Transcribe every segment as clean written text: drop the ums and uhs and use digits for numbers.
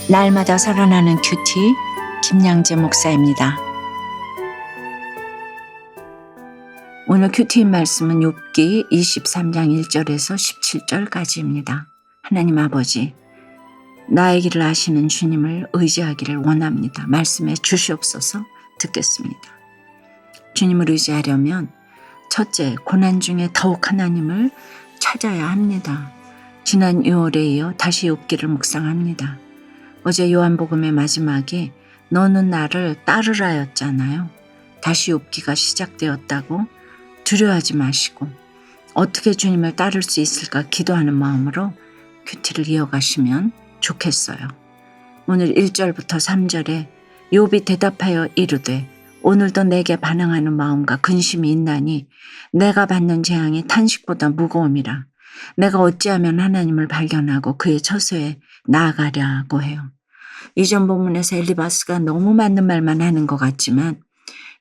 날마다 살아나는 큐티 김양재 목사입니다. 오늘 큐티인 말씀은 욥기 23장 1절에서 17절까지입니다. 하나님 아버지, 나의 길을 아시는 주님을 의지하기를 원합니다. 말씀해 주시옵소서. 듣겠습니다. 주님을 의지하려면 첫째, 고난 중에 더욱 하나님을 찾아야 합니다. 지난 6월에 이어 다시 욥기를 묵상합니다. 어제 요한복음의 마지막에 너는 나를 따르라였잖아요. 다시 욥기가 시작되었다고 두려워하지 마시고 어떻게 주님을 따를 수 있을까 기도하는 마음으로 큐티를 이어가시면 좋겠어요. 오늘 1절부터 3절에 욥이 대답하여 이르되 오늘도 내게 반응하는 마음과 근심이 있나니 내가 받는 재앙이 탄식보다 무거움이라. 내가 어찌하면 하나님을 발견하고 그의 처소에 나아가랴고 해요. 이전 본문에서 엘리바스가 너무 맞는 말만 하는 것 같지만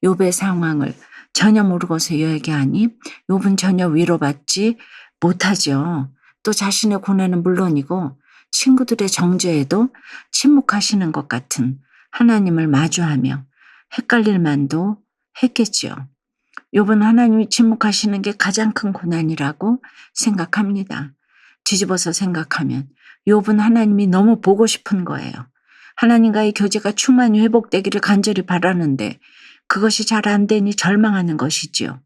욥의 상황을 전혀 모르고서 이야기하니 욥은 전혀 위로받지 못하죠. 또 자신의 고난은 물론이고 친구들의 정죄에도 침묵하시는 것 같은 하나님을 마주하며 헷갈릴 만도 했겠지요. 욥은 하나님이 침묵하시는 게 가장 큰 고난이라고 생각합니다. 뒤집어서 생각하면 욥은 하나님이 너무 보고 싶은 거예요. 하나님과의 교제가 충만히 회복되기를 간절히 바라는데 그것이 잘 안 되니 절망하는 것이지요.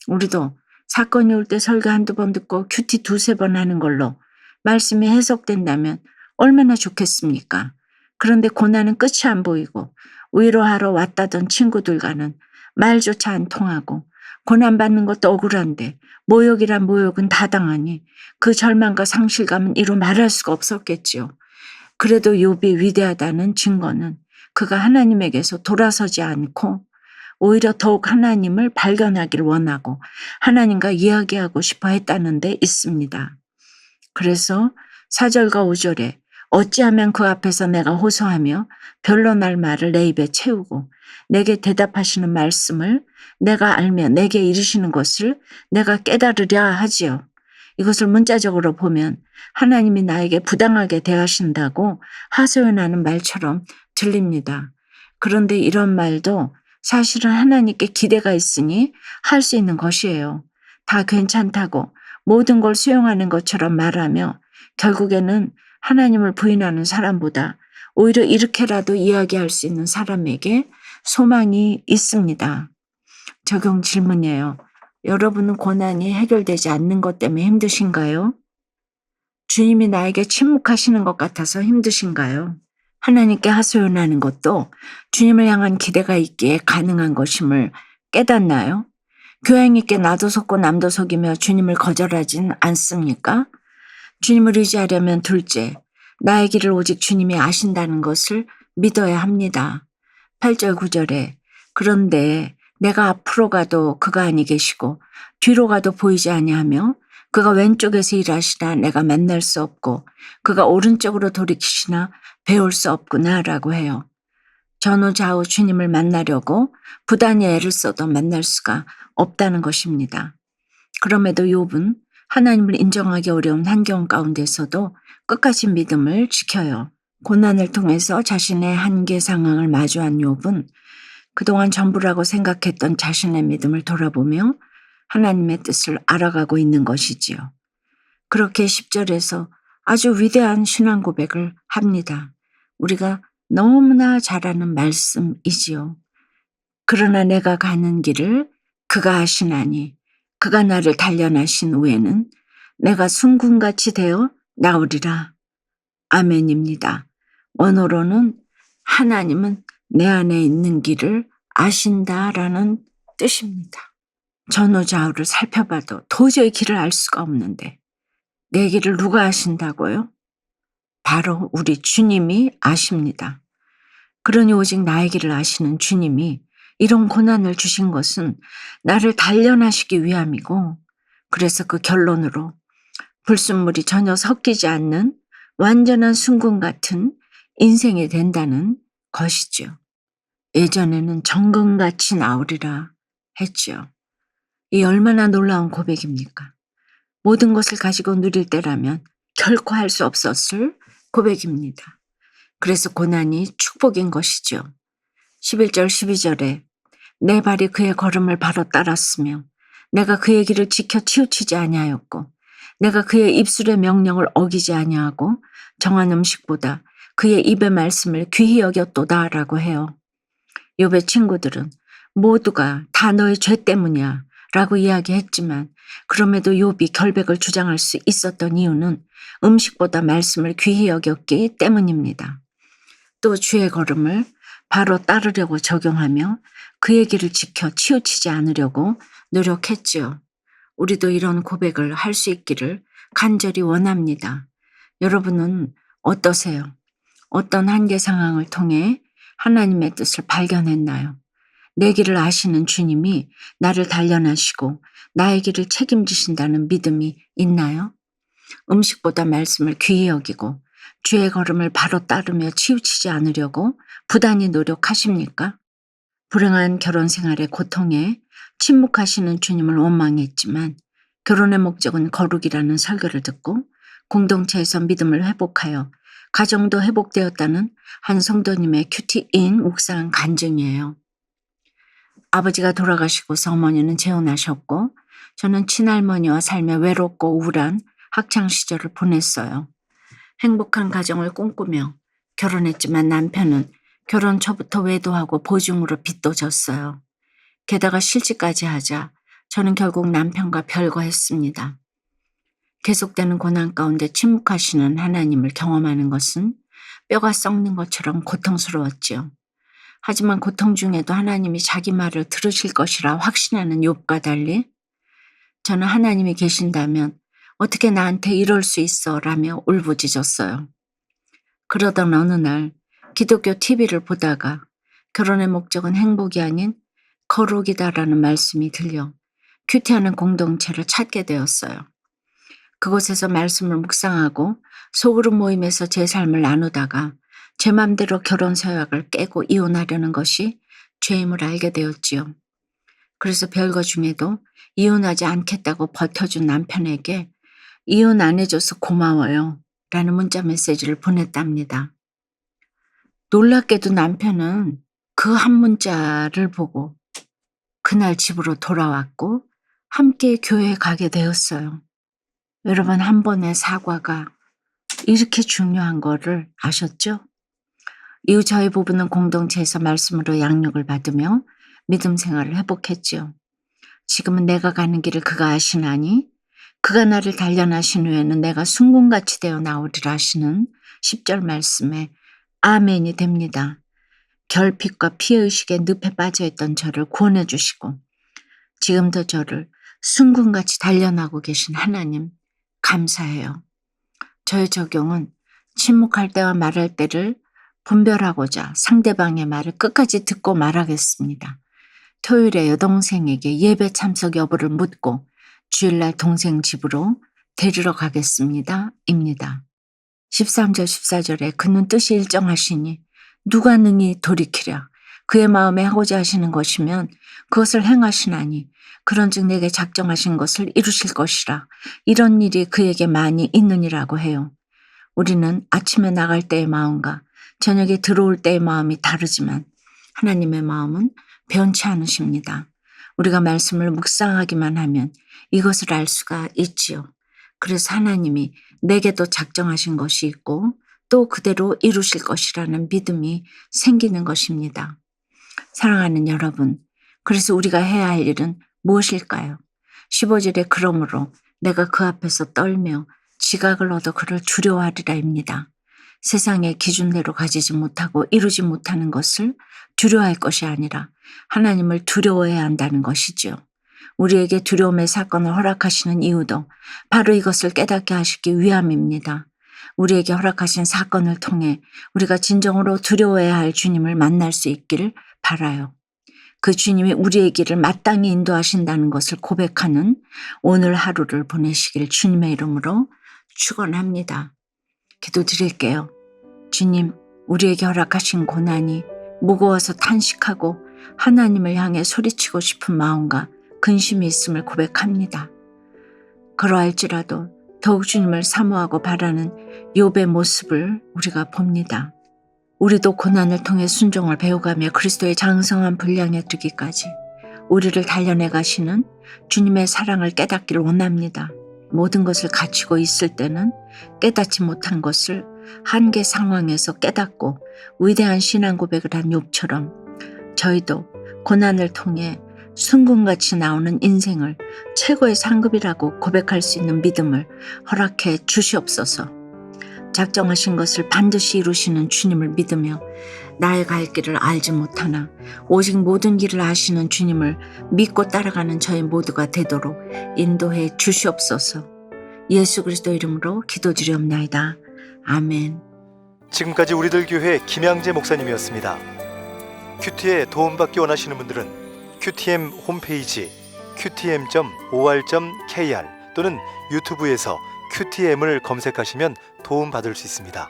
우리도 사건이 올 때 설교 한두 번 듣고 큐티 두세 번 하는 걸로 말씀이 해석된다면 얼마나 좋겠습니까? 그런데 고난은 끝이 안 보이고 위로하러 왔다던 친구들과는 말조차 안 통하고 고난받는 것도 억울한데 모욕이란 모욕은 다 당하니 그 절망과 상실감은 이루 말할 수가 없었겠지요. 그래도 욥이 위대하다는 증거는 그가 하나님에게서 돌아서지 않고 오히려 더욱 하나님을 발견하기를 원하고 하나님과 이야기하고 싶어 했다는 데 있습니다. 그래서 4절과 5절에 어찌하면 그 앞에서 내가 호소하며 변론할 말을 내 입에 채우고 내게 대답하시는 말씀을 내가 알며 내게 이르시는 것을 내가 깨달으랴 하지요. 이것을 문자적으로 보면 하나님이 나에게 부당하게 대하신다고 하소연하는 말처럼 들립니다. 그런데 이런 말도 사실은 하나님께 기대가 있으니 할 수 있는 것이에요. 다 괜찮다고 모든 걸 수용하는 것처럼 말하며 결국에는 하나님을 부인하는 사람보다 오히려 이렇게라도 이야기할 수 있는 사람에게 소망이 있습니다. 적용 질문이에요. 여러분은 고난이 해결되지 않는 것 때문에 힘드신가요? 주님이 나에게 침묵하시는 것 같아서 힘드신가요? 하나님께 하소연하는 것도 주님을 향한 기대가 있기에 가능한 것임을 깨닫나요? 교양 있게 나도 속고 남도 속이며 주님을 거절하진 않습니까? 주님을 의지하려면 둘째, 나의 길을 오직 주님이 아신다는 것을 믿어야 합니다. 8절 9절에 그런데 내가 앞으로 가도 그가 아니 계시고 뒤로 가도 보이지 아니하며 그가 왼쪽에서 일하시나 내가 만날 수 없고 그가 오른쪽으로 돌이키시나 배울 수 없구나 라고 해요. 전후 좌우 주님을 만나려고 부단히 애를 써도 만날 수가 없다는 것입니다. 그럼에도 욥은 하나님을 인정하기 어려운 환경 가운데서도 끝까지 믿음을 지켜요. 고난을 통해서 자신의 한계 상황을 마주한 욥은 그동안 전부라고 생각했던 자신의 믿음을 돌아보며 하나님의 뜻을 알아가고 있는 것이지요. 그렇게 10절에서 아주 위대한 신앙 고백을 합니다. 우리가 너무나 잘 아는 말씀이지요. 그러나 내가 가는 길을 그가 아시나니 그가 나를 단련하신 후에는 내가 순금같이 되어 나오리라. 아멘입니다. 원어로는 하나님은 내 안에 있는 길을 아신다라는 뜻입니다. 전후 좌우를 살펴봐도 도저히 길을 알 수가 없는데 내 길을 누가 아신다고요? 바로 우리 주님이 아십니다. 그러니 오직 나의 길을 아시는 주님이 이런 고난을 주신 것은 나를 단련하시기 위함이고 그래서 그 결론으로 불순물이 전혀 섞이지 않는 완전한 순금 같은 인생이 된다는 것이죠. 예전에는 정금같이 나오리라 했죠. 이 얼마나 놀라운 고백입니까? 모든 것을 가지고 누릴 때라면 결코 할 수 없었을 고백입니다. 그래서 고난이 축복인 것이죠. 11절 12절에 내 발이 그의 걸음을 바로 따랐으며 내가 그의 길을 지켜 치우치지 아니하였고 내가 그의 입술의 명령을 어기지 아니하고 정한 음식보다 그의 입의 말씀을 귀히 여겼도다라고 해요. 욥의 친구들은 모두가 다 너의 죄 때문이야 라고 이야기했지만 그럼에도 욥이 결백을 주장할 수 있었던 이유는 음식보다 말씀을 귀히 여겼기 때문입니다. 또 주의 걸음을 바로 따르려고 적용하며 그의 길을 지켜 치우치지 않으려고 노력했지요. 우리도 이런 고백을 할 수 있기를 간절히 원합니다. 여러분은 어떠세요? 어떤 한계 상황을 통해 하나님의 뜻을 발견했나요? 내 길을 아시는 주님이 나를 단련하시고 나의 길을 책임지신다는 믿음이 있나요? 음식보다 말씀을 귀히 여기고 주의 걸음을 바로 따르며 치우치지 않으려고 부단히 노력하십니까? 불행한 결혼 생활의 고통에 침묵하시는 주님을 원망했지만 결혼의 목적은 거룩이라는 설교를 듣고 공동체에서 믿음을 회복하여 가정도 회복되었다는 한 성도님의 큐티인 묵상 간증이에요. 아버지가 돌아가시고서 어머니는 재혼하셨고 저는 친할머니와 살며 외롭고 우울한 학창시절을 보냈어요. 행복한 가정을 꿈꾸며 결혼했지만 남편은 결혼 초부터 외도하고 보증으로 빚도 졌어요. 게다가 실직까지 하자 저는 결국 남편과 별거했습니다. 계속되는 고난 가운데 침묵하시는 하나님을 경험하는 것은 뼈가 썩는 것처럼 고통스러웠지요. 하지만 고통 중에도 하나님이 자기 말을 들으실 것이라 확신하는 욥과 달리 저는 하나님이 계신다면 어떻게 나한테 이럴 수 있어 라며 울부짖었어요. 그러던 어느 날 기독교 TV를 보다가 결혼의 목적은 행복이 아닌 거룩이다라는 말씀이 들려 큐티하는 공동체를 찾게 되었어요. 그곳에서 말씀을 묵상하고 소그룹 모임에서 제 삶을 나누다가 제 맘대로 결혼 서약을 깨고 이혼하려는 것이 죄임을 알게 되었지요. 그래서 별거 중에도 이혼하지 않겠다고 버텨준 남편에게 이혼 안 해줘서 고마워요 라는 문자 메시지를 보냈답니다. 놀랍게도 남편은 그 한 문자를 보고 그날 집으로 돌아왔고 함께 교회에 가게 되었어요. 여러분, 한 번의 사과가 이렇게 중요한 거를 아셨죠? 이후 저희 부부는 공동체에서 말씀으로 양육을 받으며 믿음 생활을 회복했지요. 지금은 내가 가는 길을 그가 아시나니 그가 나를 단련하신 후에는 내가 순금같이 되어 나오리라 하시는 10절 말씀에 아멘이 됩니다. 결핍과 피해의식에 늪에 빠져있던 저를 구원해 주시고 지금도 저를 순금같이 단련하고 계신 하나님 감사해요. 저의 적용은 침묵할 때와 말할 때를 분별하고자 상대방의 말을 끝까지 듣고 말하겠습니다. 토요일에 여동생에게 예배 참석 여부를 묻고 주일날 동생 집으로 데리러 가겠습니다. 입니다. 13절 14절에 그는 뜻이 일정하시니 누가 능히 돌이키랴. 그의 마음에 하고자 하시는 것이면 그것을 행하시나니 그런즉 내게 작정하신 것을 이루실 것이라. 이런 일이 그에게 많이 있느니라고 해요. 우리는 아침에 나갈 때의 마음과 저녁에 들어올 때의 마음이 다르지만 하나님의 마음은 변치 않으십니다. 우리가 말씀을 묵상하기만 하면 이것을 알 수가 있지요. 그래서 하나님이 내게도 작정하신 것이 있고 또 그대로 이루실 것이라는 믿음이 생기는 것입니다. 사랑하는 여러분, 그래서 우리가 해야 할 일은 무엇일까요? 15절에 그러므로 내가 그 앞에서 떨며 지각을 얻어 그를 두려워하리라입니다. 세상의 기준대로 가지지 못하고 이루지 못하는 것을 두려워할 것이 아니라 하나님을 두려워해야 한다는 것이지요. 우리에게 두려움의 사건을 허락하시는 이유도 바로 이것을 깨닫게 하시기 위함입니다. 우리에게 허락하신 사건을 통해 우리가 진정으로 두려워해야 할 주님을 만날 수 있기를 바라요. 그 주님이 우리의 길을 마땅히 인도하신다는 것을 고백하는 오늘 하루를 보내시길 주님의 이름으로 축원합니다. 기도드릴게요. 주님, 우리에게 허락하신 고난이 무거워서 탄식하고 하나님을 향해 소리치고 싶은 마음과 근심이 있음을 고백합니다. 그러할지라도 더욱 주님을 사모하고 바라는 욥의 모습을 우리가 봅니다. 우리도 고난을 통해 순종을 배워가며 그리스도의 장성한 분량에 이르기까지 우리를 단련해 가시는 주님의 사랑을 깨닫기를 원합니다. 모든 것을 갖추고 있을 때는 깨닫지 못한 것을 한계 상황에서 깨닫고 위대한 신앙 고백을 한 욥처럼 저희도 고난을 통해 순금같이 나오는 인생을 최고의 상급이라고 고백할 수 있는 믿음을 허락해 주시옵소서. 작정하신 것을 반드시 이루시는 주님을 믿으며 나의 갈 길을 알지 못하나 오직 모든 길을 아시는 주님을 믿고 따라가는 저희 모두가 되도록 인도해 주시옵소서. 예수 그리스도 이름으로 기도드리옵나이다. 아멘. 지금까지 우리들 교회 김양재 목사님이었습니다. 큐티에 도움받기 원하시는 분들은 QTM 홈페이지 qtm.or.kr 또는 유튜브에서 QTM을 검색하시면 도움받을 수 있습니다.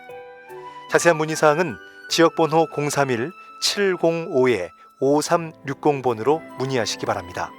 자세한 문의사항은 지역번호 031-705-5360번으로 문의하시기 바랍니다.